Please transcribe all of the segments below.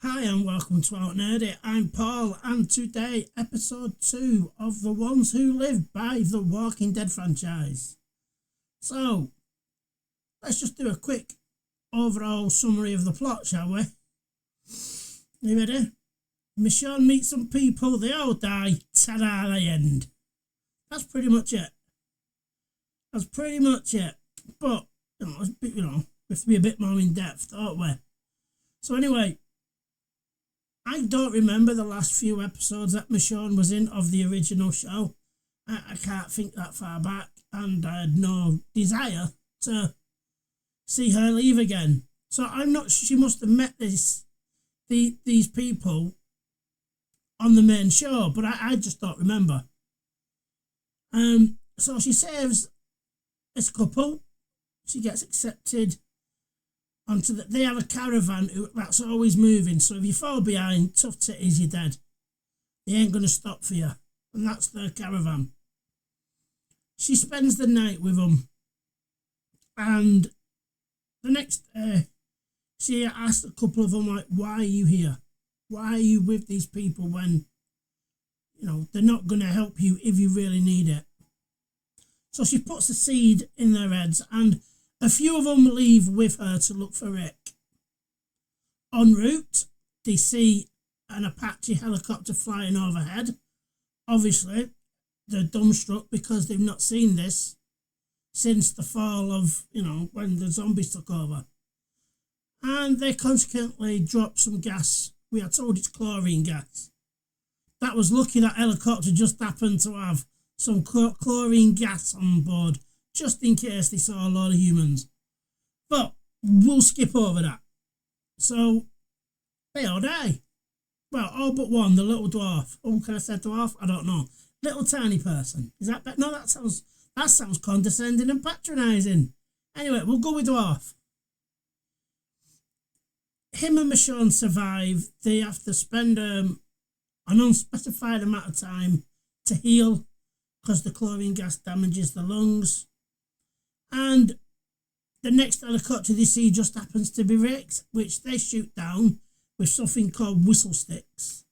Hi and welcome to Out Nerdy. I'm Paul, and today episode 2 of The Ones Who Live by the Walking Dead franchise. So, let's just do a quick overall summary of the plot, shall we? You ready? Michonne meets some people, they all die, ta-da, the end. That's pretty much it. But, we have to be a bit more in depth, don't we? So anyway, I don't remember the last few episodes that Michonne was in of the original show. I can't think that far back, and I had no desire to see her leave again. So I'm not. She must have met these people on the main show, but I just don't remember. So she saves this couple. She gets accepted. They have a caravan that's always moving, so if you fall behind, tough titties, you're dead. They ain't going to stop for you, and that's their caravan. She spends the night with them, and the next day, she asks a couple of them, like, why are you here? Why are you with these people when, they're not going to help you if you really need it? So she puts a seed in their heads, and a few of them leave with her to look for Rick. En route, they see an Apache helicopter flying overhead. Obviously, they're dumbstruck because they've not seen this since the fall of, when the zombies took over. And they consequently drop some gas. We are told it's chlorine gas. That was lucky that helicopter just happened to have some chlorine gas on board, just in case they saw a lot of humans. But we'll skip over that. So, they all die. Well, all but one, the little dwarf. Oh, can I say dwarf? I don't know. Little tiny person. Is that better? No, that sounds condescending and patronising. Anyway, we'll go with dwarf. Him and Michonne survive. They have to spend an unspecified amount of time to heal because the chlorine gas damages the lungs. And the next helicopter they see just happens to be Rick's, which they shoot down with something called whistle sticks,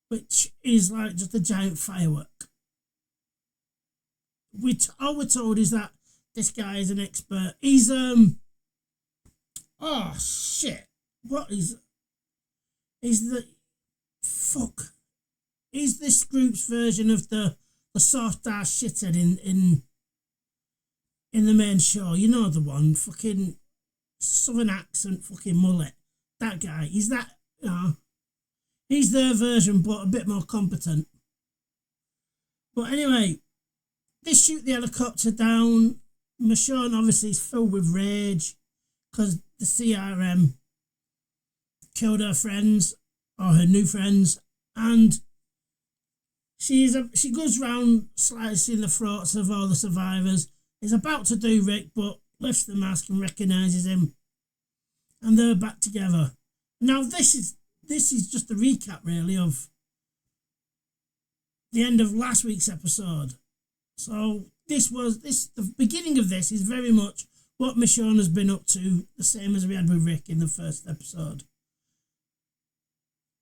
which is like just a giant firework. All we're told is that this guy is an expert. He's oh shit! What is? He's this group's version of the soft ass shithead in the main show, you know the one, fucking southern accent, fucking mullet. That guy, he's that, he's their version, but a bit more competent. But anyway, they shoot the helicopter down. Michonne obviously is filled with rage because the CRM killed her friends, or her new friends, and she goes round slicing the throats of all the survivors. Is about to do Rick, but lifts the mask and recognises him. And they're back together. Now this is just a recap really of the end of last week's episode. So the beginning of this is very much what Michonne has been up to, the same as we had with Rick in the first episode.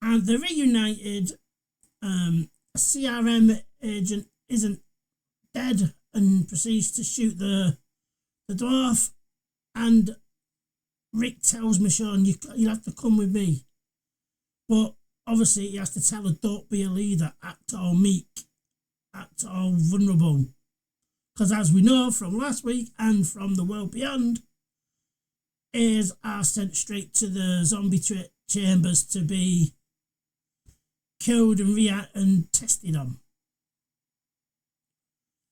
And they're reunited. A CRM agent isn't dead and proceeds to shoot the dwarf, and Rick tells Michonne, you have to come with me. But obviously he has to tell her, don't be a leader, act all meek, act all vulnerable. Because as we know from last week and from the world beyond, heirs are sent straight to the zombie chambers to be killed and tested on.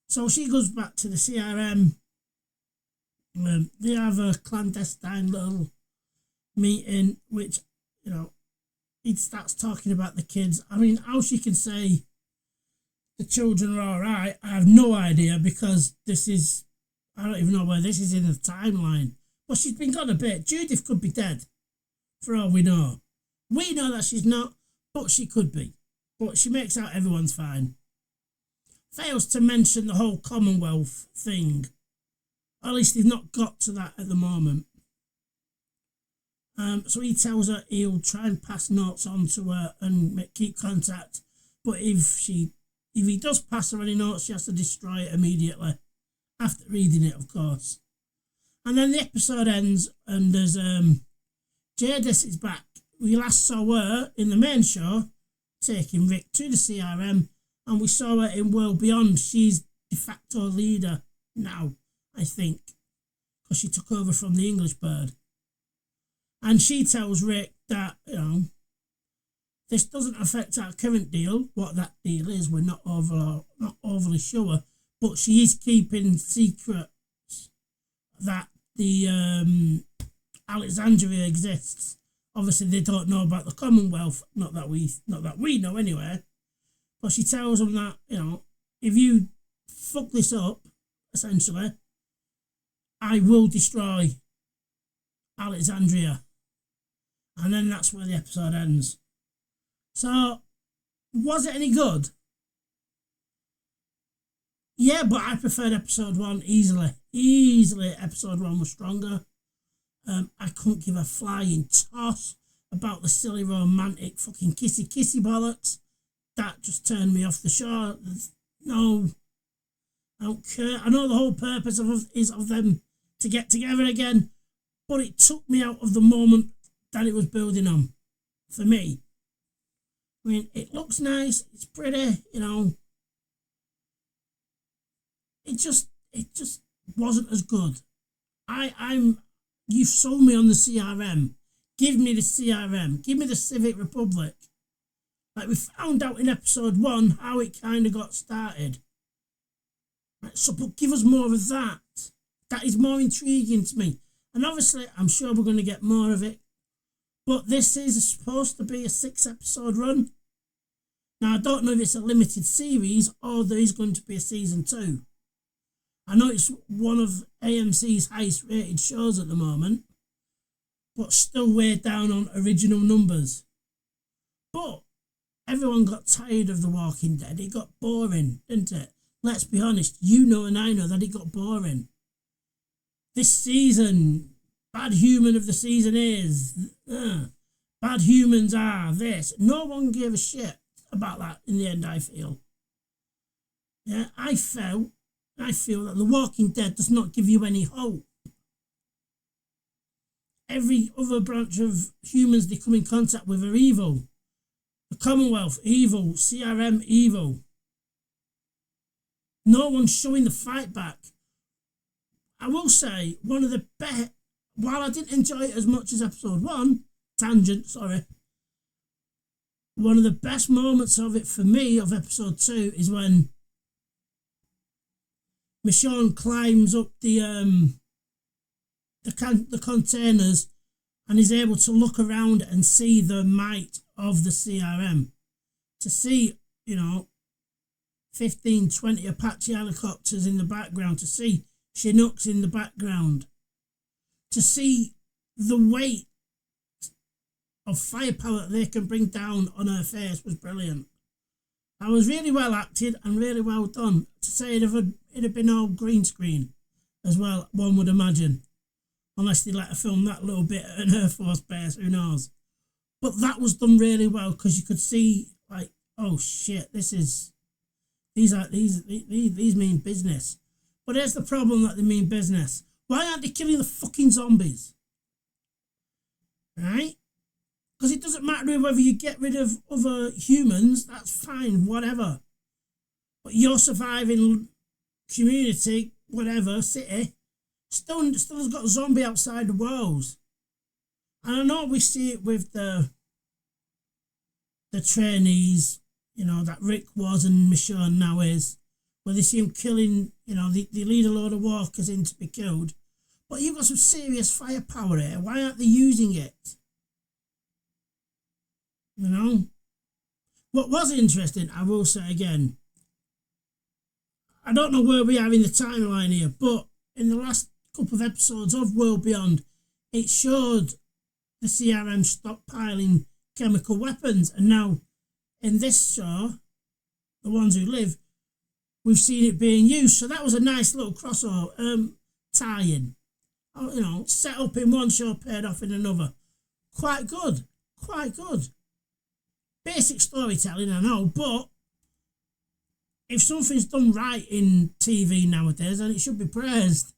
So she goes back to the CRM. They have a clandestine little meeting, which, he starts talking about the kids. I mean, how she can say the children are all right, I have no idea, because I don't even know where this is in the timeline. But she's been gone a bit. Judith could be dead, for all we know. We know that she's not, but she could be. But she makes out everyone's fine. Fails to mention the whole Commonwealth thing. At least they've not got to that at the moment. So he tells her he'll try and pass notes on to her and keep contact. But if he does pass her any notes, she has to destroy it immediately. After reading it, of course. And then the episode ends and there's Jadis is back. We last saw her in the main show taking Rick to the CRM, and we saw her in World Beyond. She's de facto leader now, I think, because she took over from the English bird. And she tells Rick that, this doesn't affect our current deal. What that deal is, we're not overly sure, but she is keeping secrets that the Alexandria exists. Obviously, they don't know about the Commonwealth. Not that we know anyway. But she tells them that if you fuck this up, essentially, I will destroy Alexandria. And then that's where the episode ends. So, was it any good? Yeah, but I preferred episode 1 easily. Easily, episode 1 was stronger. I couldn't give a flying toss about the silly romantic fucking kissy bollocks. That just turned me off the show. No, I don't care. I know the whole purpose is of them to get together again, but it took me out of the moment that it was building on, for me. I mean, it looks nice, it's pretty, It just wasn't as good. You've sold me on the CRM. Give me the CRM. Give me the Civic Republic. Like we found out in episode 1 how it kind of got started. Right, so, but give us more of that. That is more intriguing to me. And obviously, I'm sure we're going to get more of it. But this is supposed to be a 6-episode run. Now, I don't know if it's a limited series or there is going to be a season 2. I know it's one of AMC's highest rated shows at the moment, but still way down on original numbers. But everyone got tired of The Walking Dead. It got boring, didn't it? Let's be honest, you know and I know that it got boring. This season, bad human of the season is, bad humans are this. No one gave a shit about that in the end, I feel. Yeah, I feel that The Walking Dead does not give you any hope. Every other branch of humans they come in contact with are evil. The Commonwealth, evil. CRM, evil. No one's showing the fight back. I will say, one of the best, while I didn't enjoy it as much as episode 1, one of the best moments of it for me, of episode 2, is when Michonne climbs up the containers and is able to look around and see the might of the CRM. To see, 15, 20 Apache helicopters in the background, to see Chinooks in the background, to see the weight of firepower that they can bring down on her face was brilliant. I was really well acted and really well done. To say it'd have been all green screen as well, one would imagine. Unless they let her film that little bit at an Air Force base, who knows. But that was done really well because you could see, like, oh shit, these mean business. But here's the problem that they mean business. Why aren't they killing the fucking zombies? Right? Because it doesn't matter whether you get rid of other humans, that's fine, whatever. But your surviving community, whatever, city, still has got a zombie outside the walls. And I know we see it with the trainees, that Rick was and Michonne now is, where they see him killing, they lead a load of walkers in to be killed. But you've got some serious firepower here. Why aren't they using it? What was interesting, I will say again, I don't know where we are in the timeline here, but in the last couple of episodes of World Beyond, it showed the CRM stockpiling chemical weapons, and now in this show, The Ones Who Live, we've seen it being used. So that was a nice little crossover tie-in. Set up in one show, paid off in another. quite good. Quite good. Basic storytelling, I know, but if something's done right in TV nowadays, then it should be praised.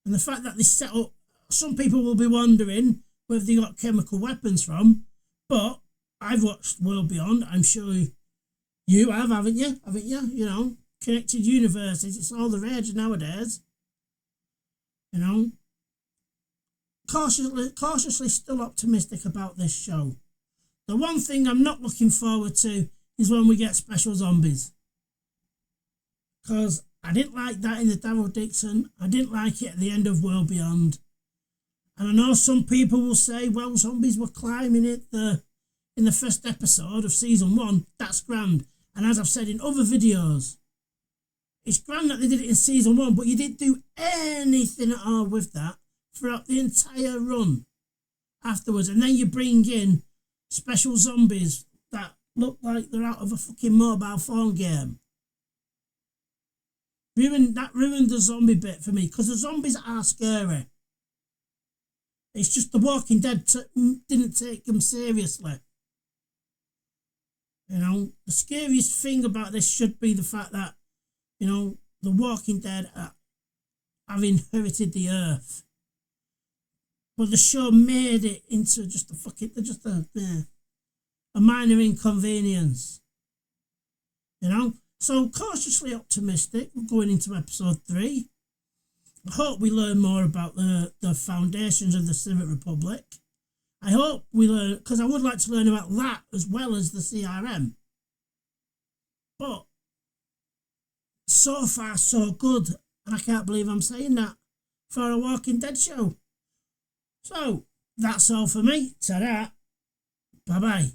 And the fact that they set up, some people will be wondering where they got chemical weapons from, but I've watched World Beyond. I'm sure you have, haven't you? Haven't you? You know, connected universes. It's all the rage nowadays. You know, cautiously still optimistic about this show. The one thing I'm not looking forward to is when we get special zombies. Because I didn't like that in the Daryl Dixon. I didn't like it at the end of World Beyond. And I know some people will say, well, zombies were climbing it in the first episode of season 1. That's grand. And as I've said in other videos, it's grand that they did it in season 1, but you didn't do anything at all with that throughout the entire run afterwards. And then you bring in special zombies that look like they're out of a fucking mobile phone game. That ruined the zombie bit for me, because the zombies are scary. It's just The Walking Dead didn't take them seriously. You know, the scariest thing about this should be the fact that, you know, The Walking Dead have inherited the earth. But the show made it into just a minor inconvenience. You know? So cautiously optimistic, we're going into episode 3. I hope we learn more about the foundations of the Civic Republic. I hope we learn, because I would like to learn about that as well as the CRM. But so far, so good. And I can't believe I'm saying that for a Walking Dead show. So, that's all for me. Ta-da. Bye-bye.